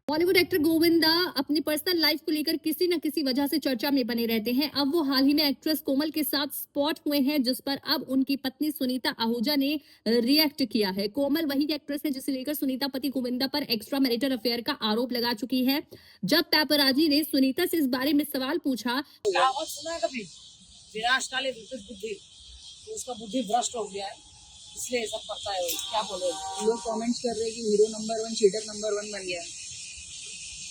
Bollywood actor Govinda अपनी personal life को लेकर किसी न किसी वजह से चर्चा में बने रहते हैं। अब वो हाल ही में एक्ट्रेस कोमल के साथ स्पॉट हुए हैं, जिस पर अब उनकी पत्नी सुनीता आहूजा ने रिएक्ट किया है। कोमल वही एक्ट्रेस है जिसे लेकर सुनीता पति गोविंदा पर एक्स्ट्रा मैरिटल अफेयर का आरोप लगा चुकी है। जब पैपराजी ने सुनीता से इस बारे में सवाल पूछा, कहावत सुना है कभी? विनाश काले विपरीत बुद्धि। तो उसका बुद्धि भ्रष्ट हो गया है, इसलिए ये सब करता है वो। क्या बोले? लोग कमेंट्स कर रहे हैं कि हीरो नंबर 1 चीटर नंबर 1 बन गया है।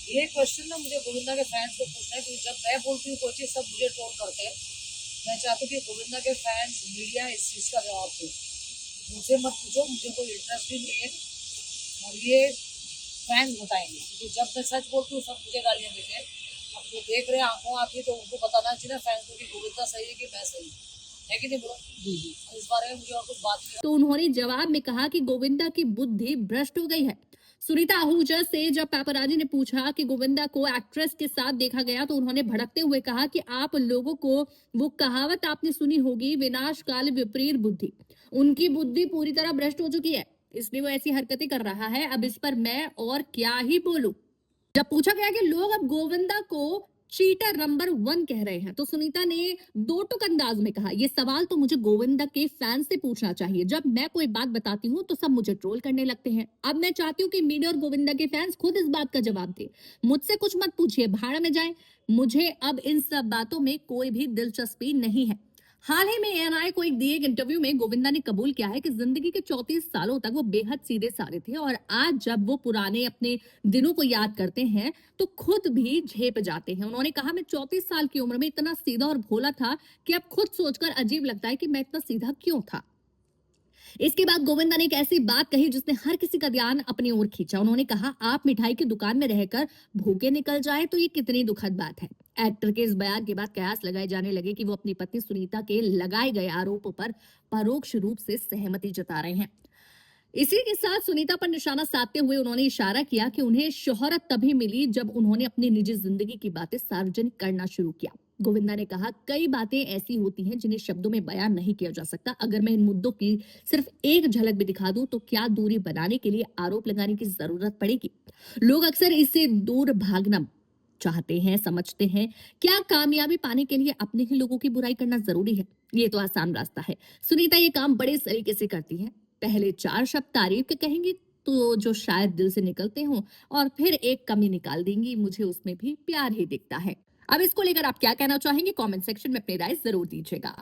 ये क्वेश्चन ना मुझे गोविंदा के फैंस को पूछना है, क्योंकि जब मैं बोलती हूँ कोई चीज सब मुझे ट्रोल करते हैं। मैं चाहती हूँ कि गोविंदा के फैंस, मीडिया इस चीज का जवाब दे। मुझसे मत पूछो, मुझे कोई इंटरेस्ट भी नहीं है, और ये फैंस बताएंगे, क्योंकि जब मैं सच बोलती हूँ सब मुझे गालियाँ देते हैं। अब जो देख रहे हैं आंखों आंखी, तो उनको बताना चाहिए ना फैंस को कि गोविंदा सही है कि मैं सही है कि नहीं बोलो? इस बारे में मुझे और कुछ बात नहीं। तो उन्होंने जवाब में कहा कि गोविंदा की बुद्धि भ्रष्ट हो गई है। सुनीता आहूजा से जब पैपराजी ने पूछा कि गोविंदा को एक्ट्रेस के साथ देखा गया, तो उन्होंने भड़कते हुए कहा कि आप लोगों को वो कहावत आपने सुनी होगी, विनाश काल विपरीत बुद्धि। उनकी बुद्धि पूरी तरह भ्रष्ट हो चुकी है, इसलिए वो ऐसी हरकतें कर रहा है। अब इस पर मैं और क्या ही बोलूं। जब पूछा गया कि लोग अब गोविंदा को चीटर नंबर 1 कह रहे हैं, तो सुनीता ने दो टुक अंदाज में कहा, ये सवाल तो मुझे गोविंदा के फैंस से पूछना चाहिए। जब मैं कोई बात बताती हूँ तो सब मुझे ट्रोल करने लगते हैं। अब मैं चाहती हूँ कि मीडिया और गोविंदा के फैंस खुद इस बात का जवाब दे। मुझसे कुछ मत पूछिए, भाड़ में जाए। मुझे अब इन सब बातों में कोई भी दिलचस्पी नहीं है। हाल ही में एएनआई को एक दिए एक इंटरव्यू में गोविंदा ने कबूल किया है कि जिंदगी के 34 सालों तक वो बेहद सीधे साधे थे, और आज जब वो पुराने अपने दिनों को याद करते हैं तो खुद भी झेप जाते हैं। उन्होंने कहा, मैं 34 साल की उम्र में इतना सीधा और भोला था कि अब खुद सोचकर अजीब लगता है कि मैं इतना सीधा क्यों था। इसके बाद गोविंदा ने एक ऐसी बात कही जिसने हर किसी का ध्यान अपनी ओर खींचा। उन्होंने कहा, आप मिठाई की दुकान में रहकर भूखे निकल जाए तो ये कितनी दुखद बात है। एक्टर के इस बयान के बाद कयास लगाए जाने लगे कि वो अपनी पत्नी सुनीता के लगाए गए आरोपों पर परोक्ष रूप से सहमति जता रहे हैं। इसी के साथ सुनीता पर निशाना साधते हुए उन्होंने इशारा किया कि उन्हें शोहरत तभी मिली जब उन्होंने अपनी निजी जिंदगी की बातें सार्वजनिक करना शुरू किया। गोविंदा ने कहा, कई बातें ऐसी होती हैं जिन्हें शब्दों में बयान नहीं किया जा सकता। अगर मैं इन मुद्दों की सिर्फ एक झलक भी दिखा दूं तो क्या दूरी बनाने के लिए आरोप लगाने की जरूरत पड़ेगी? लोग अक्सर इससे दूर भागना चाहते हैं, समझते हैं क्या कामयाबी पाने के लिए अपने ही लोगों की बुराई करना जरूरी है? ये तो आसान रास्ता है। सुनीता ये काम बड़े सलीके से करती है। पहले 4 शब्द तारीफ के कहेंगी तो जो शायद दिल से निकलते हों, और फिर एक कमी निकाल देंगी, मुझे उसमें भी प्यार ही दिखता है। अब इसको लेकर आप क्या कहना चाहेंगे? कमेंट सेक्शन में अपनी राय जरूर दीजिएगा।